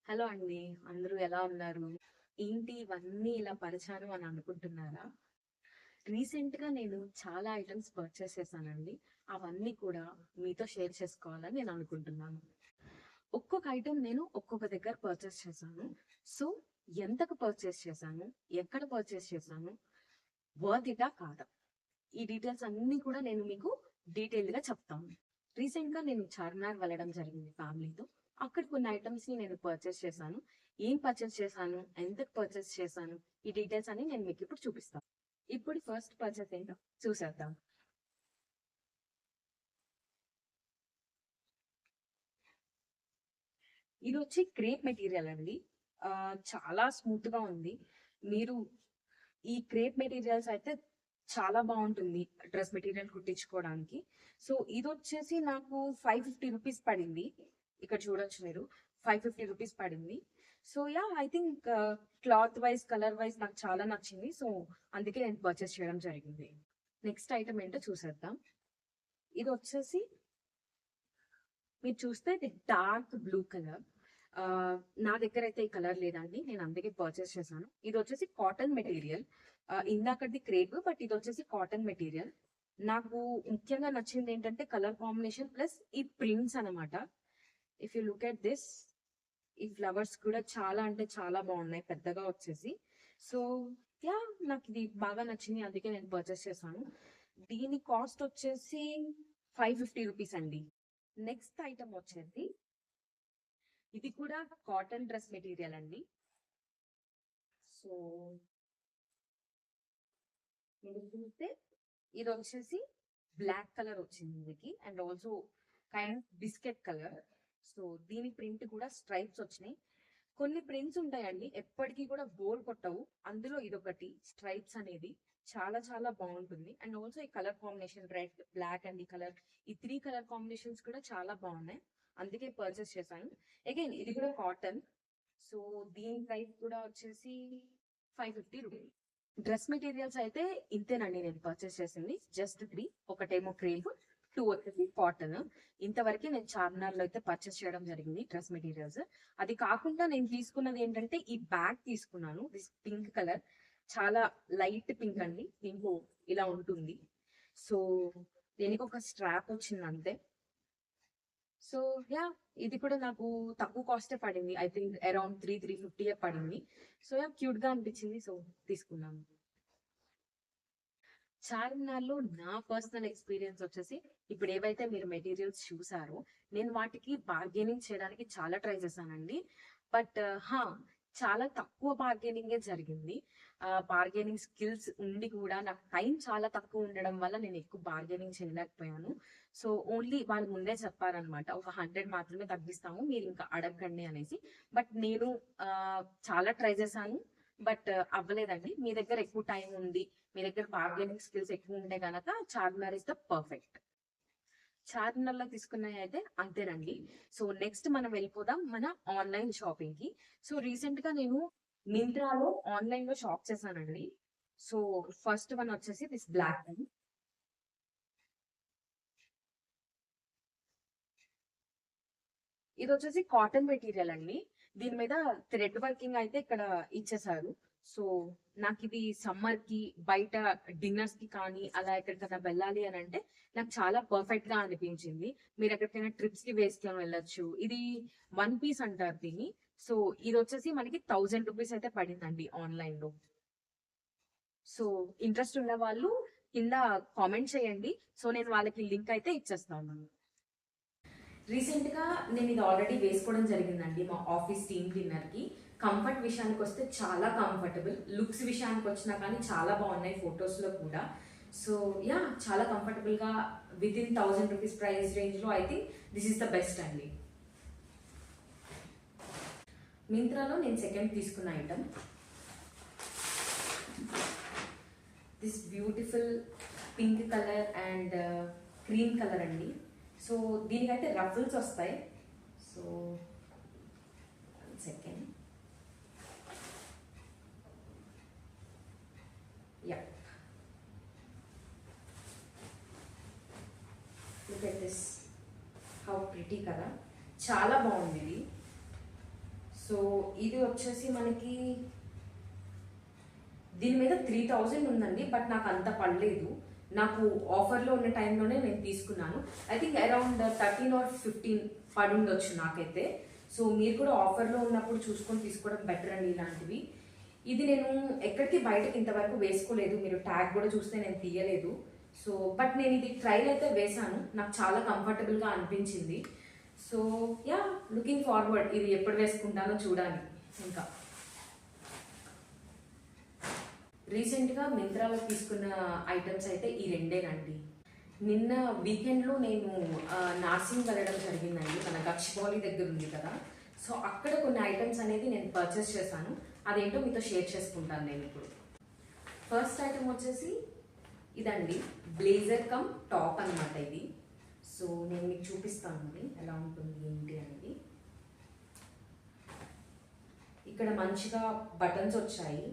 Hello అండి. అందరూ ఎలా ఉన్నారు? ఏంటి ఇవన్నీ ఇలా పరిచాను అని అనుకుంటున్నారా? రీసెంట్‌గా నేను చాలా ఐటెమ్స్ పర్చేస్ చేశానండి. అవన్నీ కూడా మీతో షేర్ చేసుకోవాలని నేను అనుకుంటున్నాను. ఒక్కొక్క ఐటెమ్ నేను ఒక్కొక్క దగ్గర పర్చేస్ చేశాను. సో, ఎంతకు పర్చేస్ చేశాను? ఎక్కడ పర్చేస్ చేశాను? వర్త్ ఇటా? కాదా? ఈ డీటెయిల్స్ అన్నీ కూడా నేను మీకు డీటెయిల్డ్‌గా చెప్తాను. రీసెంట్‌గా నేను చార్మినార్ వెళ్ళడం జరిగింది ఫ్యామిలీతో. అక్కడ కొన్ని ఐటెమ్స్‌ని నేను పర్చేస్ చేశాను. ఏం పర్చేస్ చేశాను? ఎంతకు పర్చేస్ చేశాను? ఈ డీటెయిల్స్ అన్ని నేను మీకిప్పుడు చూపిస్తాను. ఇప్పుడు ఫస్ట్ పర్చేస్ ఏంటో చూసేద్దాం. ఇదొచ్చి క్రేప్ మెటీరియల్ అండి. చాలా స్మూత్‌గా ఉంది. మీరు ఈ క్రేప్ మెటీరియల్స్ అయితే చాలా బావుంటుంది డ్రెస్ మెటీరియల్ కుట్టించుకోవడానికి. సో, ఇదొచ్చేసి నాకు 550 రూపీస్ పడింది. ఇక్కడ చూడొచ్చు మీరు. 550 రూపీస్ పడింది. So, yeah! I think cloth wise, colour wise నాకు చాలా నచ్చింది. సో, అందుకే నేను పర్చేస్ చేయడం జరిగింది. నెక్స్ట్ ఐటెమ్ ఏంటో చూసేద్దాం. ఇదొచ్చేసి మీరు చూస్తే ఇది డార్క్ బ్లూ కలర్. నా దగ్గరైతే ఈ కలర్ లేదండి. నేను అందుకే పర్చేస్ చేశాను. ఇదొచ్చేసి కాటన్ మెటీరియల్. ఇందాకటిది క్రేప్ బట్ ఇదొచ్చేసి కాటన్ మెటీరియల్. నాకు ముఖ్యంగా నచ్చిందేంటంటే కలర్ కాంబినేషన్ ప్లస్ ఈ ప్రింట్స్ అనమాట. If you look at this, ఈ ఫ్లవర్స్ కూడా చాలా అంటే చాలా బాగున్నాయి పెద్దగా వచ్చేసి. So, yeah! నాకిది బాగా నచ్చింది. అందుకే నేను పర్చేస్ చేశాను. దీని కాస్ట్ వచ్చేసి 550 రూపీస్ అండి. నెక్స్ట్ ఐటమ్ వచ్చేసి ఇది కూడా కాటన్ డ్రెస్ మెటీరియల్ అండి. సో, మీరు చూస్తే ఇది వచ్చేసి బ్లాక్ కలర్ వచ్చింది దీనికి and also kind biscuit colour. So, దీని ప్రింట్ కూడా స్ట్రైప్స్ వచ్చినాయి. కొన్ని ప్రింట్స్ ఉంటాయండి ఎప్పటికీ కూడా బోర్ కొట్టవు. అందులో ఇదొకటి స్ట్రైప్స్ అనేది చాలా చాలా బాగుంటుంది. అండ్ ఆల్సో ఈ colour combination red, black and ఈ కలర్, ఈ 3 కలర్ కాంబినేషన్స్ కూడా చాలా బాగున్నాయి. అందుకే పర్చేస్ చేశాను. అగైన్ ఇది కూడా కాటన్. సో, దీని ప్రైస్ కూడా వచ్చేసి 550 రూపీస్. డ్రెస్ మెటీరియల్స్ అయితే ఇంతేనండి నేను పర్చేస్ చేసింది. జస్ట్ 3. ఒకటేమో క్రేప్, 2 వచ్చేసి కాటన్. ఇంతవరకే నేను చార్మినార్‌లో అయితే పర్చేస్ చేయడం జరిగింది డ్రెస్ మెటీరియల్స్. అది కాకుండా నేను తీసుకున్నది ఏంటంటే ఈ బ్యాగ్ తీసుకున్నాను. This pink colour. చాలా లైట్ పింక్ అండి. మీకు ఇలా ఉంటుంది. సో, దీనికి ఒక స్ట్రాప్ వచ్చింది అంతే. So, yeah! ఇది కూడా నాకు తక్కువ కాస్టే పడింది. ఐ థింక్ అరౌండ్ 350 పడింది. So, yeah! క్యూట్‌గా అనిపించింది. సో, తీసుకున్నాను. చార్మినార్‌లో నా పర్సనల్ ఎక్స్‌పీరియన్స్ వచ్చేసి, ఇప్పుడు ఏవైతే మీరు మెటీరియల్స్ చూసారో, నేను వాటికి బార్గెనింగ్ చేయడానికి చాలా ట్రై చేశానండి. బట్ చాలా తక్కువ బార్గెనింగే జరిగింది. బార్గెనింగ్ స్కిల్స్ ఉండి కూడా నాకు టైం చాలా తక్కువ ఉండడం వల్ల నేను ఎక్కువ బార్గెనింగ్ చేయలేకపోయాను. సో, ఓన్లీ వాళ్ళు ముందే చెప్పారనమాట. ఒక 100 మాత్రమే తగ్గిస్తాము. మీరింకా అడగకండి అనేసి. బట్ నేను చాలా ట్రై చేశాను. బట్ అవ్వలేదండి. మీ దగ్గర ఎక్కువ టైం ఉంది. మీ దగ్గర బార్గెనింగ్ స్కిల్స్ ఎక్కువ ఉంటే గనక చార్మినార్ ఇస్ ద పర్ఫెక్ట్. చార్మినార్‌లో తీసుకున్నయి అయితే అంతేనండి. సో, నెక్స్ట్ మనం వెళ్ళిపోదాం మన ఆన్‌లైన్ షాపింగ్‌కి. సో, రీసెంట్‌గా నేను మింత్రాలో ఆన్‌లైన్‌లో షాప్ చేశానండి. సో, ఫస్ట్ వన్ వచ్చేసి దిస్ బ్లాక్ వన్. ఇదొచ్చేసి కాటన్ మెటీరియల్ అండి. దీని మీద థ్రెడ్ వర్కింగ్ అయితే ఇక్కడ ఇచ్చేసారు. సో, నాకిది సమ్మర్‌కి బయట డిన్నర్స్‌కి కానీ, అలా ఎక్కడికైనా వెళ్ళాలి అనంటే నాకు చాలా పర్ఫెక్ట్‌గా అనిపించింది. మీరెక్కడికైనా ట్రిప్స్‌కి వేసుకొని వెళ్ళొచ్చు. ఇది వన్ పీస్ అంటారు దీన్ని. సో, ఇదొచ్చేసి మనకి 1000 రూపీస్ అయితే పడిందండి ఆన్‌లైన్‌లో. సో, ఇంట్రెస్ట్ ఉన్న వాళ్ళు కింద కామెంట్ చేయండి. సో, నేను వాళ్ళకి లింక్ అయితే ఇచ్చేస్తాను. రీసెంట్‌గా నేనిది ఆల్రెడీ వేసుకోవడం జరిగిందండి మా ఆఫీస్ టీమ్ డిన్నర్‌కి. కంఫర్ట్ విషయానికొస్తే చాలా కంఫర్టబుల్. లుక్స్ విషయానికొచ్చినా కానీ చాలా బాగున్నాయి ఫోటోస్‌లో కూడా. So, yeah! చాలా కంఫర్టబుల్‌గా వితిన్ 1000 రూపీస్ ప్రైస్ రేంజ్‌లో I think this is the best అండి. మింత్రాలో నేను సెకండ్ తీసుకున్న item this beautiful pink colour and cream colour అండి. సో, దీనికైతే రఫుల్స్ వస్తాయి. So, second yeah look at this how pretty కదా, చాలా బాగుంది ఇది. సో ఇది వచ్చేసి మనకి దీని మీద 3000 ఉందండి, బట్ నాకు అంత పడలేదు. నాకు ఆఫర్లో ఉన్న టైంలోనే నేను తీసుకున్నాను. ఐ థింక్ అరౌండ్ 13 or 15 పడి ఉండొచ్చు నాకైతే. సో మీరు కూడా ఆఫర్లో ఉన్నప్పుడు చూసుకొని తీసుకోవడం బెటర్ అండి ఇలాంటివి. ఇది నేను ఎక్కడికి బయటకి ఇంతవరకు వేసుకోలేదు, మీరు ట్యాగ్ కూడా చూస్తే నేను తీయలేదు. సో బట్ నేను ఇది ట్రైల్ అయితే వేశాను, నాకు చాలా కంఫర్టబుల్గా అనిపించింది. సో యా, లుకింగ్ ఫార్వర్డ్, ఇది ఎప్పుడు వేసుకుంటానో చూడాలి. ఇంకా రీసెంట్గా మింత్రాలో తీసుకున్న ఐటమ్స్ అయితే ఈ రెండేనండి. నిన్న వీకెండ్లో నేను నార్సింగ్ వెళ్ళడం జరిగిందండి, మన గచ్చిబౌలి దగ్గర ఉంది కదా. సో అక్కడ కొన్ని ఐటమ్స్ అనేది నేను పర్చేస్ చేశాను, అదేంటో మీతో షేర్ చేసుకుంటాను నేను ఇప్పుడు. ఫస్ట్ ఐటమ్ వచ్చేసి ఇదండి, బ్లేజర్ కమ్ టాప్ అనమాట ఇది. సో నేను మీకు చూపిస్తాను ఎలా ఉంటుంది ఏంటి అనేది. ఇక్కడ మంచిగా బటన్స్ వచ్చాయి,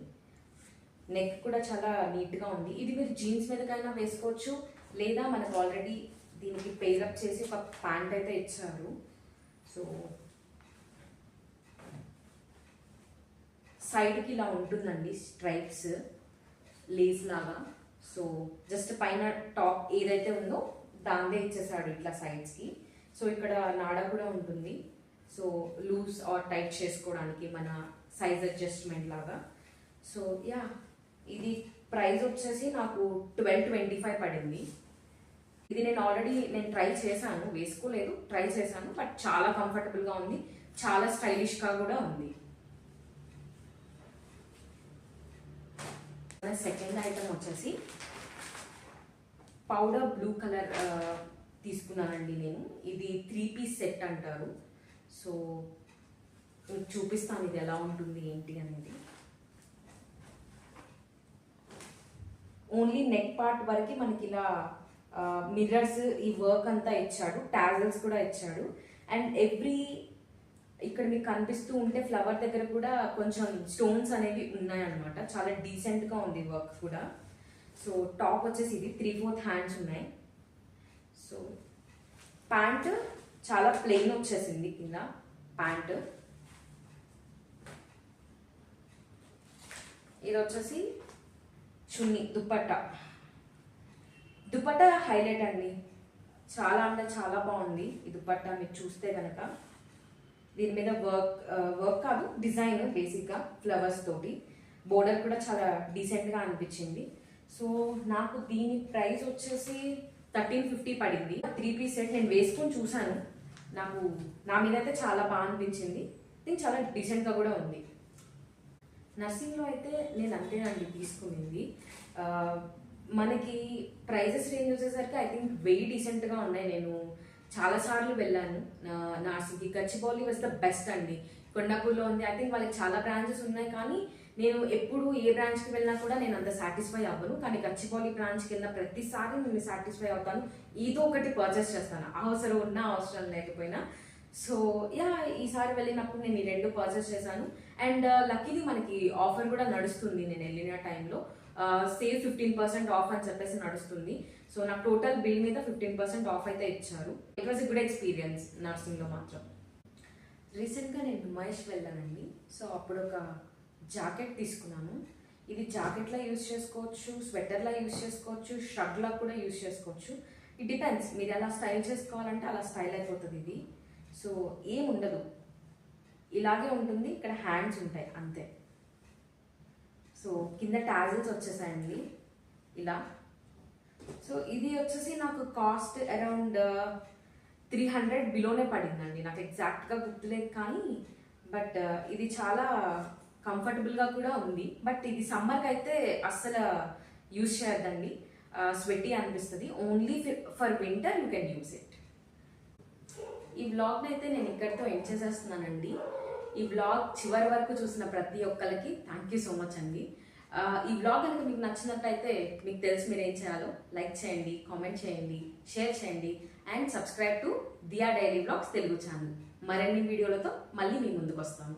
నెక్ కూడా చాలా నీట్గా ఉంది. ఇది మీరు జీన్స్ మీదకైనా వేసుకోవచ్చు, లేదా మనకు ఆల్రెడీ దీనికి పేరప్ చేసి ఒక ప్యాంట్ అయితే ఇచ్చారు. సో సైడ్కి ఇలా ఉంటుందండి స్ట్రైప్స్, లేస్ లాగా. సో జస్ట్ పైన టాప్ ఏదైతే ఉందో దాందే ఇచ్చేసాడు ఇట్లా సైడ్స్కి. సో ఇక్కడ నాడ కూడా ఉంటుంది, సో లూజ్ ఆర్ టైట్ చేసుకోవడానికి మన సైజ్ అడ్జస్ట్మెంట్ లాగా. సో యా, ఇది ప్రైస్ వచ్చేసి నాకు 1225 పడింది. ఇది నేను ఆల్రెడీ ట్రై చేశాను, వేసుకోలేదు, ట్రై చేశాను, బట్ చాలా కంఫర్టబుల్గా ఉంది, చాలా స్టైలిష్గా కూడా ఉంది. సెకండ్ ఐటమ్ వచ్చేసి పౌడర్ బ్లూ కలర్ తీసుకున్నానండి నేను. ఇది 3 పీస్ సెట్ అంటారు. సో చూపిస్తాను ఇది ఎలా ఉంటుంది ఏంటి అనేది. ఓన్లీ నెక్ పార్ట్ వరకు మనకి ఇలా మిర్రర్స్, ఈ వర్క్ అంతా ఇచ్చాడు, టాజల్స్ కూడా ఇచ్చాడు. అండ్ ఇక్కడ మీకు కనిపిస్తూ ఉంటే ఫ్లవర్ దగ్గర కూడా కొంచెం స్టోన్స్ అనేవి ఉన్నాయన్నమాట, చాలా డీసెంట్గా ఉంది వర్క్ కూడా. సో టాప్ వచ్చేసి ఇది 3/4 హ్యాండ్స్ ఉన్నాయి. సో ప్యాంట్ చాలా ప్లెయిన్ వచ్చేసింది కింద ప్యాంట్. ఇది వచ్చేసి చున్నీ, దుపట్టా హైలైట్ అండి, చాలా అంటే చాలా బాగుంది ఈ దుపట్టా. మీరు చూస్తే కనుక దీని మీద వర్క్ కాదు, డిజైన్ బేసిక్గా ఫ్లవర్స్ తోటి, బోర్డర్ కూడా చాలా డీసెంట్గా అనిపించింది. సో నాకు దీని ప్రైస్ వచ్చేసి 1350 పడింది. 3 పీస్ సెట్ నేను వేసుకొని చూసాను, నాకు నా మీద అయితే చాలా బాగా అనిపించింది. దీనికి చాలా డీసెంట్గా కూడా ఉంది. నర్సింగ్లో అయితే నేను అంతేనండి తీసుకునింది. మనకి ప్రైజెస్ రేంజ్ వచ్చేసరికి ఐ థింక్ వెరీ డీసెంట్గా ఉన్నాయి. నేను చాలాసార్లు వెళ్ళాను నార్సింగ్కి. గచ్చిబౌలి వాజ్ ద బెస్ట్ అండి. కొండాపూర్లో ఉంది, ఐ థింక్ వాళ్ళకి చాలా బ్రాంచెస్ ఉన్నాయి, కానీ నేను ఎప్పుడు ఏ బ్రాంచ్కి వెళ్ళినా కూడా నేను అంత సాటిస్ఫై అవ్వను. కానీ గచ్చిబౌలి బ్రాంచ్కి వెళ్ళిన ప్రతిసారి నేను సాటిస్ఫై అవుతాను, ఏదో ఒకటి పర్చేస్ చేస్తాను, అవసరం ఉన్నా అవసరం లేకపోయినా. సో యా, ఈసారి వెళ్ళినప్పుడు నేను ఈ 2 పర్చేస్ చేశాను. అండ్ లక్కీలీ మనకి ఆఫర్ కూడా నడుస్తుంది, నేను వెళ్ళిన టైంలో సేవ్ 15% ఆఫ్ అని చెప్పేసి నడుస్తుంది. సో నాకు టోటల్ బిల్ మీద 15% ఆఫ్ అయితే ఇచ్చారు. It was a good experience నర్సింగ్లో మాత్రం. రీసెంట్గా నేను మహేష్ వెళ్ళానండి. సో అప్పుడు ఒక జాకెట్ తీసుకున్నాను. ఇది జాకెట్లా యూజ్ చేసుకోవచ్చు, స్వెటర్లా యూజ్ చేసుకోవచ్చు, షర్ట్లా కూడా యూజ్ చేసుకోవచ్చు. ఇట్ డిపెండ్స్, మీరు ఎలా స్టైల్ చేసుకోవాలంటే అలా స్టైల్ అయిపోతుంది ఇది. సో ఏముండదు, ఇలాగే ఉంటుంది, ఇక్కడ హ్యాండ్స్ ఉంటాయి అంతే. సో కింద టాజిల్స్ వచ్చేసాయండి ఇలా. సో ఇది వచ్చేసి నాకు కాస్ట్ అరౌండ్ 300 బిలోనే పడిందండి, నాకు ఎగ్జాక్ట్గా గుర్తులేదు కానీ. బట్ ఇది చాలా కంఫర్టబుల్గా కూడా ఉంది. బట్ ఇది సమ్మర్కి అయితే అస్సలు యూజ్ చేయొద్దండి, స్వెట్టీ అనిపిస్తుంది. Only for winter you can use it. ఈ వ్లాగ్ని అయితే నేను ఇక్కడితో ఎండ్ చేసేస్తున్నానండి. ఈ వ్లాగ్ చివరి వరకు చూసిన ప్రతి ఒక్కరికి థ్యాంక్ యూ సో మచ్ అండి. ఈ వ్లాగ్ కనుక మీకు నచ్చినట్లయితే మీకు తెలిసి మీరు ఏం చేయాలో లైక్ చేయండి, కామెంట్ చేయండి, షేర్ చేయండి and subscribe to Diya daily vlogs Telugu channel. మరిన్ని వీడియోలతో మళ్ళీ మీ ముందుకు వస్తాను.